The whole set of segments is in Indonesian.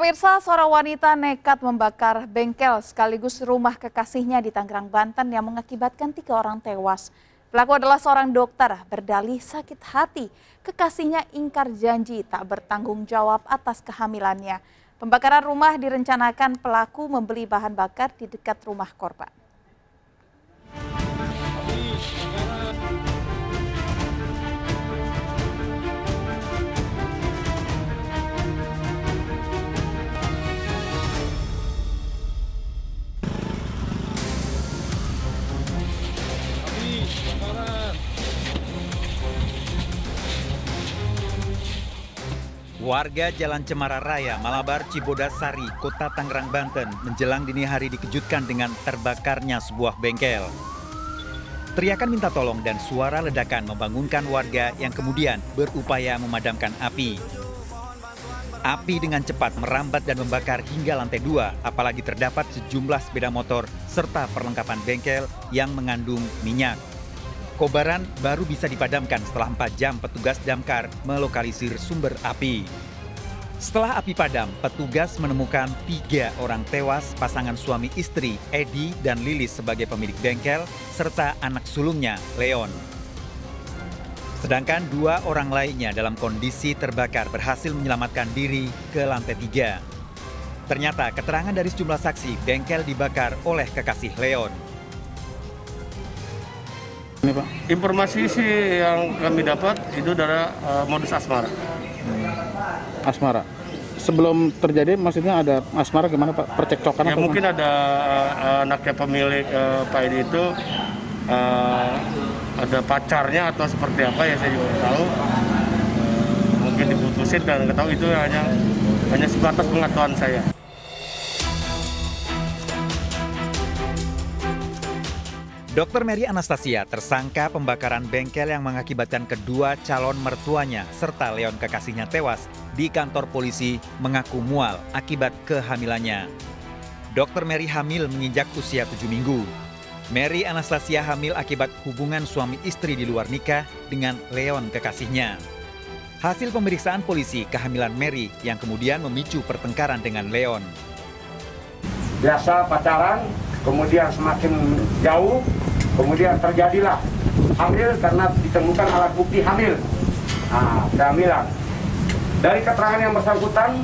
Pemirsa, seorang wanita nekat membakar bengkel sekaligus rumah kekasihnya di Tangerang, Banten yang mengakibatkan 3 orang tewas. Pelaku adalah seorang dokter, berdalih sakit hati. Kekasihnya ingkar janji tak bertanggung jawab atas kehamilannya. Pembakaran rumah direncanakan pelaku membeli bahan bakar di dekat rumah korban. Warga Jalan Cemara Raya, Malabar, Cibodasari, Kota Tangerang, Banten menjelang dini hari dikejutkan dengan terbakarnya sebuah bengkel. Teriakan minta tolong dan suara ledakan membangunkan warga yang kemudian berupaya memadamkan api. Api dengan cepat merambat dan membakar hingga lantai 2, apalagi terdapat sejumlah sepeda motor serta perlengkapan bengkel yang mengandung minyak. Kobaran baru bisa dipadamkan setelah 4 jam petugas damkar melokalisir sumber api. Setelah api padam, petugas menemukan 3 orang tewas pasangan suami istri Edi dan Lilis sebagai pemilik bengkel serta anak sulungnya Leon. Sedangkan 2 orang lainnya dalam kondisi terbakar berhasil menyelamatkan diri ke lantai 3. Ternyata keterangan dari sejumlah saksi bengkel dibakar oleh kekasih Leon. Ini, Pak. Informasi sih yang kami dapat itu dari modus asmara. Asmara. Sebelum terjadi maksudnya ada asmara gimana Pak? Percekcokan Ya atau mungkin ada anaknya pemilik Pak Edi itu ada pacarnya atau seperti apa ya saya juga nggak tahu. Mungkin diputusin dan nggak tahu, itu hanya sebatas pengetahuan saya. Dr. Mary Anastasia tersangka pembakaran bengkel yang mengakibatkan kedua calon mertuanya serta Leon kekasihnya tewas di kantor polisi mengaku mual akibat kehamilannya. Dr. Mary hamil menginjak usia 7 minggu. Mary Anastasia hamil akibat hubungan suami istri di luar nikah dengan Leon kekasihnya. Hasil pemeriksaan polisi kehamilan Mary yang kemudian memicu pertengkaran dengan Leon. Biasa pacaran, kemudian semakin jauh, kemudian terjadilah hamil karena ditemukan alat bukti hamil. Kehamilan. Dari keterangan yang bersangkutan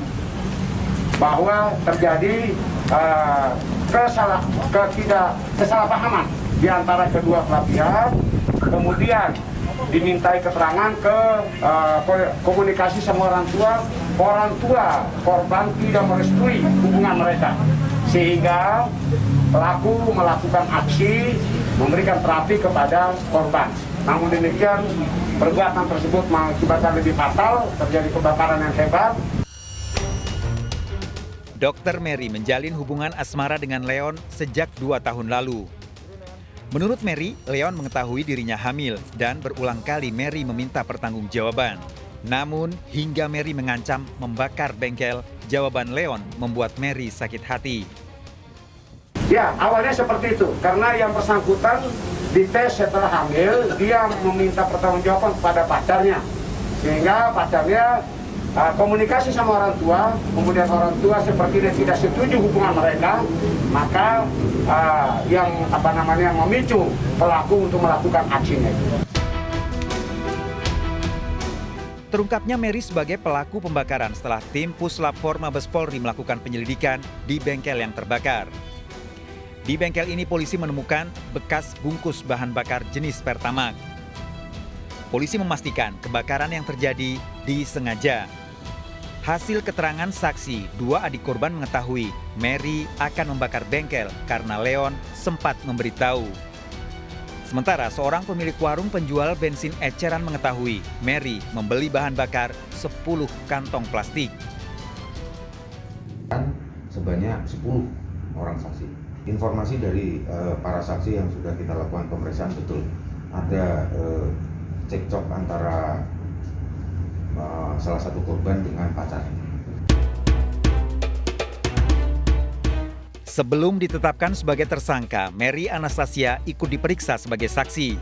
bahwa terjadi kesalahpahaman di antara kedua belah pihak, kemudian dimintai keterangan ke komunikasi sama orang tua korban tidak merestui hubungan mereka. Sehingga pelaku melakukan aksi memberikan terapi kepada korban. Namun demikian, perbuatan tersebut mengakibatkan lebih fatal, terjadi kebakaran yang hebat. Dr. Mary menjalin hubungan asmara dengan Leon sejak 2 tahun lalu. Menurut Mary, Leon mengetahui dirinya hamil dan berulang kali Mary meminta pertanggungjawaban. Namun, hingga Mary mengancam membakar bengkel, jawaban Leon membuat Mary sakit hati. Ya, awalnya seperti itu. Karena yang bersangkutan dites setelah hamil, dia meminta pertanggungjawaban kepada pacarnya. Sehingga pacarnya komunikasi sama orang tua, kemudian orang tua sepertinya tidak setuju hubungan mereka, maka yang memicu pelaku untuk melakukan aksinya. Terungkapnya Mary sebagai pelaku pembakaran setelah tim Puslap 4 Mabes Polri melakukan penyelidikan di bengkel yang terbakar. Di bengkel ini polisi menemukan bekas bungkus bahan bakar jenis Pertamax. Polisi memastikan kebakaran yang terjadi disengaja. Hasil keterangan saksi, 2 adik korban mengetahui Mary akan membakar bengkel karena Leon sempat memberitahu. Sementara seorang pemilik warung penjual bensin eceran mengetahui Mary membeli bahan bakar 10 kantong plastik. Sebanyak 10 orang saksi. Informasi dari para saksi yang sudah kita lakukan pemeriksaan, betul ada cekcok antara salah satu korban dengan pacarnya. Sebelum ditetapkan sebagai tersangka, Mary Anastasia ikut diperiksa sebagai saksi.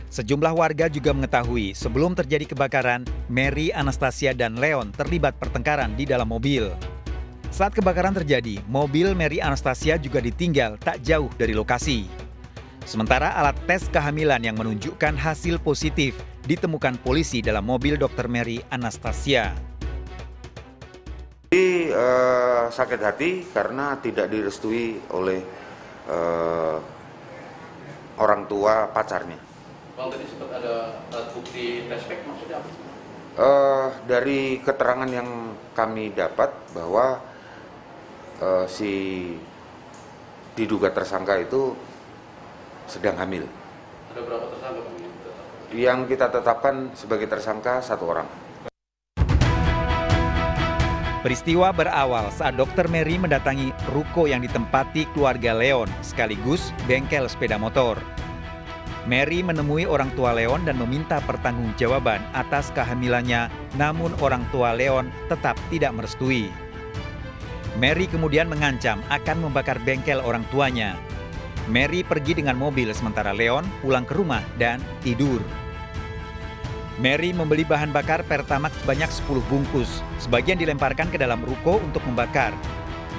Sejumlah warga juga mengetahui sebelum terjadi kebakaran, Mary Anastasia dan Leon terlibat pertengkaran di dalam mobil. Saat kebakaran terjadi, mobil Mary Anastasia juga ditinggal tak jauh dari lokasi. Sementara alat tes kehamilan yang menunjukkan hasil positif ditemukan polisi dalam mobil Dr. Mary Anastasia. Sakit hati karena tidak direstui oleh orang tua pacarnya. Bang, tadi sempat ada alat bukti flashback, maksudnya apa? Dari keterangan yang kami dapat bahwa si diduga tersangka itu sedang hamil. Ada berapa tersangka, Bang? Yang kita tetapkan sebagai tersangka 1 orang. Peristiwa berawal saat Dr. Mary mendatangi ruko yang ditempati keluarga Leon sekaligus bengkel sepeda motor. Mary menemui orang tua Leon dan meminta pertanggungjawaban atas kehamilannya, namun orang tua Leon tetap tidak merestui. Mary kemudian mengancam akan membakar bengkel orang tuanya. Mary pergi dengan mobil sementara Leon pulang ke rumah dan tidur. Mary membeli bahan bakar Pertamax sebanyak 10 bungkus. Sebagian dilemparkan ke dalam ruko untuk membakar.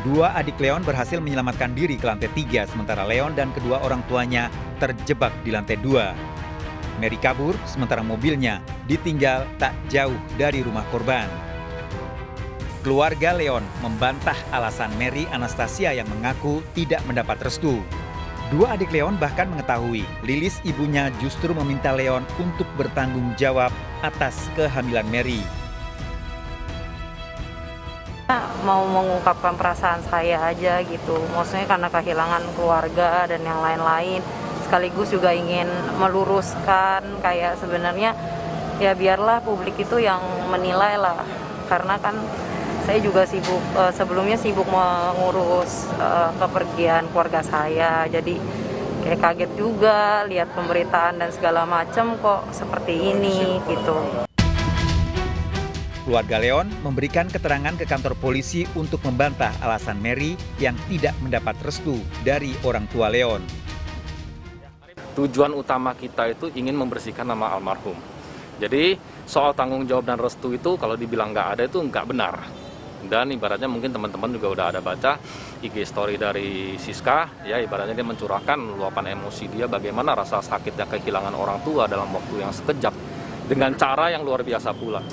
2 adik Leon berhasil menyelamatkan diri ke lantai 3, sementara Leon dan kedua orang tuanya terjebak di lantai 2. Mary kabur, sementara mobilnya ditinggal tak jauh dari rumah korban. Keluarga Leon membantah alasan Mary Anastasia yang mengaku tidak mendapat restu. 2 adik Leon bahkan mengetahui Lilis ibunya justru meminta Leon untuk bertanggung jawab atas kehamilan Mary. Mau mengungkapkan perasaan saya aja gitu, maksudnya karena kehilangan keluarga dan yang lain-lain, sekaligus juga ingin meluruskan kayak sebenarnya ya biarlah publik itu yang menilai lah, karena kan saya juga sebelumnya sibuk mengurus kepergian keluarga saya, jadi kayak kaget juga lihat pemberitaan dan segala macam kok seperti ini gitu. Keluarga Leon memberikan keterangan ke kantor polisi untuk membantah alasan Mary yang tidak mendapat restu dari orang tua Leon. Tujuan utama kita itu ingin membersihkan nama almarhum. Jadi soal tanggung jawab dan restu itu kalau dibilang nggak ada itu nggak benar. Dan ibaratnya mungkin teman-teman juga udah ada baca IG story dari Siska, ya ibaratnya dia mencurahkan luapan emosi dia bagaimana rasa sakitnya kehilangan orang tua dalam waktu yang sekejap dengan cara yang luar biasa pula.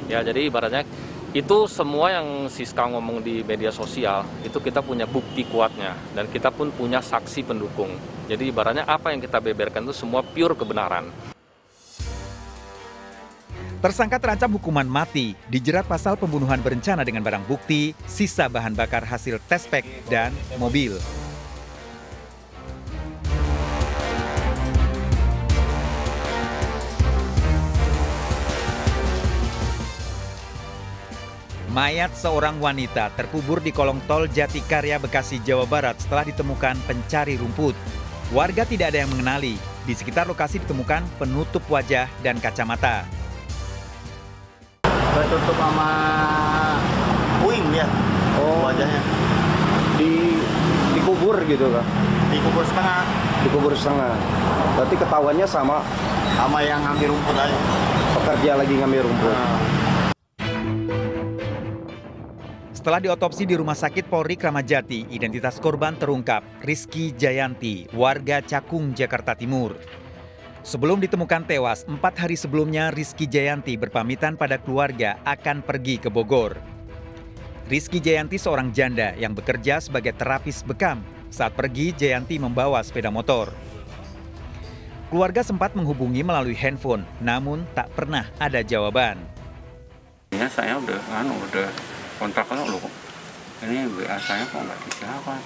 Ya jadi ibaratnya itu semua yang Siska ngomong di media sosial itu kita punya bukti kuatnya dan kita pun punya saksi pendukung. Jadi ibaratnya apa yang kita beberkan itu semua pure kebenaran. Tersangka terancam hukuman mati, dijerat pasal pembunuhan berencana dengan barang bukti, sisa bahan bakar hasil tes pack, dan mobil. Mayat seorang wanita terkubur di kolong tol Jatikarya, Bekasi, Jawa Barat setelah ditemukan pencari rumput. Warga tidak ada yang mengenali. Di sekitar lokasi ditemukan penutup wajah dan kacamata. Tertutup sama puing ya, wajahnya. Dikubur gitu kan? Dikubur setengah. Dikubur setengah. Berarti ketahuannya sama yang ngambil rumput aja. Pekerja lagi ngambil rumput. Setelah diotopsi di Rumah Sakit Polri Kramat Jati, identitas korban terungkap, Rizky Jayanti, warga Cakung, Jakarta Timur. Sebelum ditemukan tewas, 4 hari sebelumnya Rizky Jayanti berpamitan pada keluarga akan pergi ke Bogor. Rizky Jayanti seorang janda yang bekerja sebagai terapis bekam. Saat pergi, Jayanti membawa sepeda motor. Keluarga sempat menghubungi melalui handphone, namun tak pernah ada jawaban. Ya saya udah kontak loh. Ini WA saya kok nggak dijawab,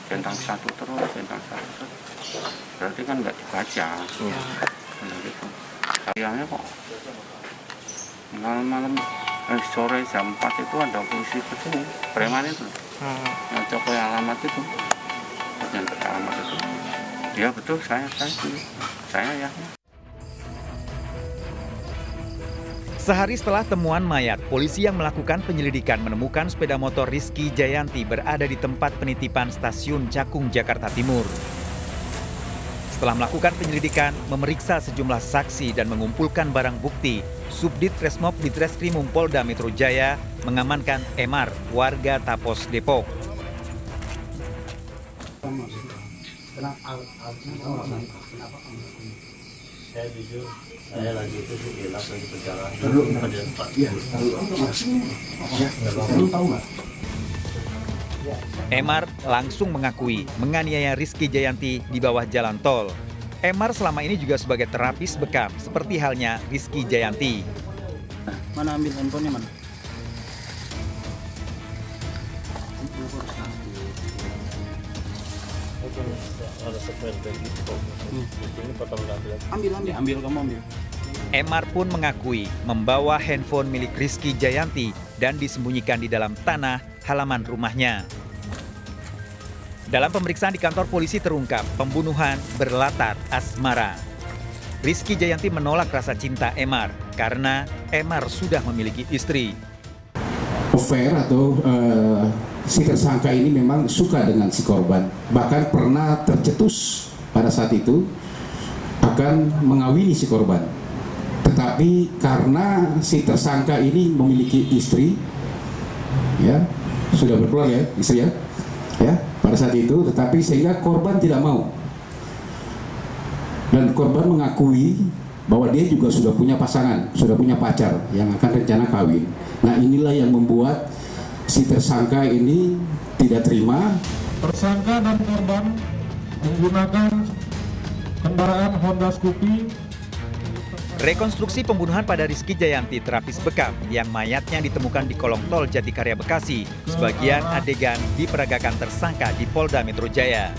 centang 1 terus, centang 1 terus. Berarti kan nggak dibaca. Gitu. Sayangnya kok malam-malam sore jam 4 itu ada polisi kesini, preman itu, ngecok ke alamat itu, alamat itu. Ya betul, saya ya. Sehari setelah temuan mayat, polisi yang melakukan penyelidikan menemukan sepeda motor Rizky Jayanti berada di tempat penitipan stasiun Cakung, Jakarta Timur. Setelah melakukan penyelidikan, memeriksa sejumlah saksi dan mengumpulkan barang bukti, Subdit Resmob Ditreskrimum Polda Metro Jaya mengamankan Emar, warga Tapos, Depok. Saya jujur, saya lagi itu hilaf lagi perjalanan. Emar langsung mengakui menganiaya Rizky Jayanti di bawah jalan tol. Emar selama ini juga sebagai terapis bekam, seperti halnya Rizky Jayanti. Mana ambil handphonenya mana? Ambil kamu ambil. Emar pun mengakui membawa handphone milik Rizky Jayanti dan disembunyikan di dalam tanah halaman rumahnya. Dalam pemeriksaan di kantor polisi terungkap pembunuhan berlatar asmara. Rizky Jayanti menolak rasa cinta Emar karena Emar sudah memiliki istri. Affair atau si tersangka ini memang suka dengan si korban, bahkan pernah tercetus pada saat itu akan mengawini si korban. Tetapi karena si tersangka ini memiliki istri, ya sudah berkeluarga ya istri ya pada saat itu, tetapi sehingga korban tidak mau, dan korban mengakui bahwa dia juga sudah punya pasangan, sudah punya pacar yang akan rencana kawin. Nah inilah yang membuat si tersangka ini tidak terima. Tersangka dan korban menggunakan kendaraan Honda Scoopy. Rekonstruksi pembunuhan pada Rizky Jayanti, terapis bekam yang mayatnya ditemukan di kolong tol Jatikarya Bekasi. Sebagian adegan diperagakan tersangka di Polda Metro Jaya.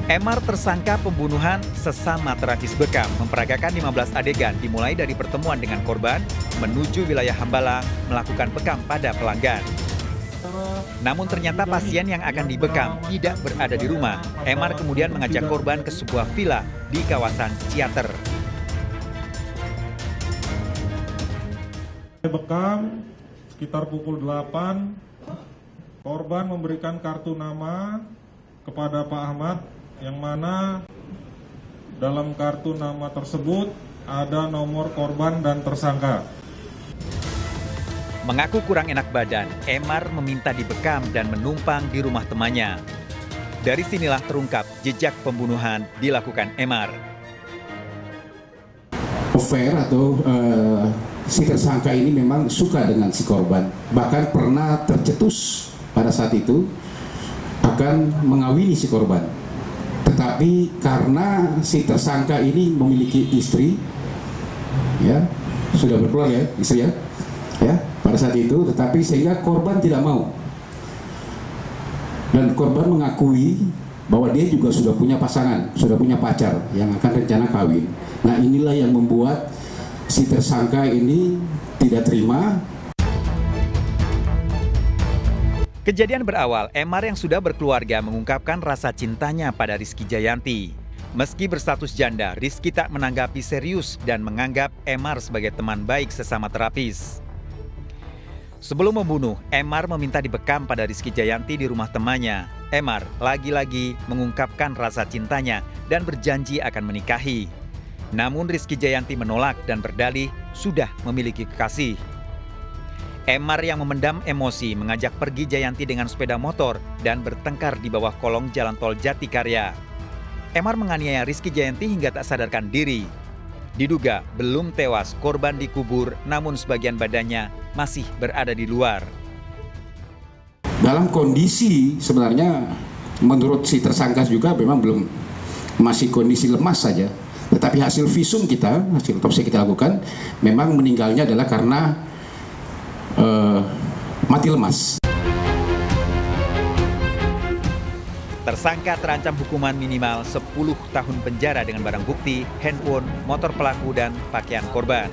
Emar tersangka pembunuhan sesama terapis bekam memperagakan 15 adegan dimulai dari pertemuan dengan korban menuju wilayah Hambalang melakukan bekam pada pelanggan. Namun ternyata pasien yang akan dibekam tidak berada di rumah. Emar kemudian mengajak korban ke sebuah villa di kawasan Ciater. Bekam sekitar pukul 8, korban memberikan kartu nama kepada Pak Ahmad, yang mana dalam kartu nama tersebut ada nomor korban dan tersangka. Mengaku kurang enak badan, Emar meminta dibekam dan menumpang di rumah temannya. Dari sinilah terungkap jejak pembunuhan dilakukan Emar. Affair atau si tersangka ini memang suka dengan si korban, bahkan pernah tercetus pada saat itu akan mengawini si korban. Tetapi karena si tersangka ini memiliki istri, ya sudah berkeluarga ya istri ya pada saat itu, tetapi sehingga korban tidak mau, dan korban mengakui bahwa dia juga sudah punya pasangan, sudah punya pacar yang akan rencana kawin. Nah inilah yang membuat si tersangka ini tidak terima. Kejadian berawal, Emar yang sudah berkeluarga mengungkapkan rasa cintanya pada Rizky Jayanti. Meski berstatus janda, Rizky tak menanggapi serius dan menganggap Emar sebagai teman baik sesama terapis. Sebelum membunuh, Emar meminta dibekam pada Rizky Jayanti di rumah temannya. Emar lagi-lagi mengungkapkan rasa cintanya dan berjanji akan menikahi. Namun Rizky Jayanti menolak dan berdalih sudah memiliki kekasih. Emar yang memendam emosi mengajak pergi Jayanti dengan sepeda motor dan bertengkar di bawah kolong jalan tol Jatikarya. Emar menganiaya Rizky Jayanti hingga tak sadarkan diri. Diduga belum tewas, korban dikubur, namun sebagian badannya masih berada di luar. Dalam kondisi sebenarnya menurut si tersangka juga memang belum, masih kondisi lemas saja. Tetapi hasil visum kita, hasil otopsi kita lakukan, memang meninggalnya adalah karena mati lemas. Tersangka terancam hukuman minimal 10 tahun penjara dengan barang bukti, handphone, motor pelaku, dan pakaian korban.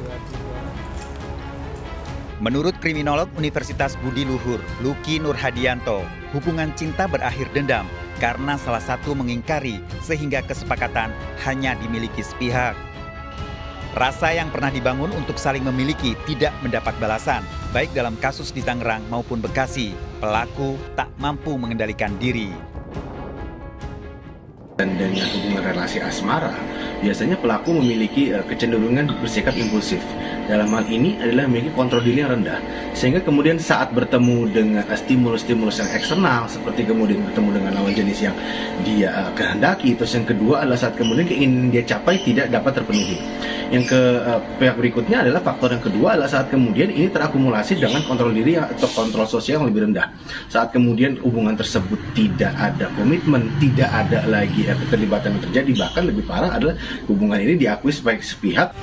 Menurut kriminolog Universitas Budi Luhur, Luki Nurhadianto, hubungan cinta berakhir dendam karena salah satu mengingkari sehingga kesepakatan hanya dimiliki sepihak. Rasa yang pernah dibangun untuk saling memiliki tidak mendapat balasan, baik dalam kasus di Tangerang maupun Bekasi. Pelaku tak mampu mengendalikan diri. Dan dengan hubungan relasi asmara, biasanya pelaku memiliki kecenderungan bersikap impulsif. Dalam hal ini adalah memiliki kontrol diri yang rendah. Sehingga kemudian saat bertemu dengan stimulus-stimulus yang eksternal, seperti kemudian bertemu dengan lawan jenis yang dia kehendaki, terus yang kedua adalah saat kemudian keinginan dia capai tidak dapat terpenuhi. Yang pihak berikutnya adalah faktor yang kedua adalah saat kemudian ini terakumulasi dengan kontrol diri atau kontrol sosial yang lebih rendah. Saat kemudian hubungan tersebut tidak ada komitmen, tidak ada lagi keterlibatan yang terjadi, bahkan lebih parah adalah hubungan ini diakui sebagai sepihak.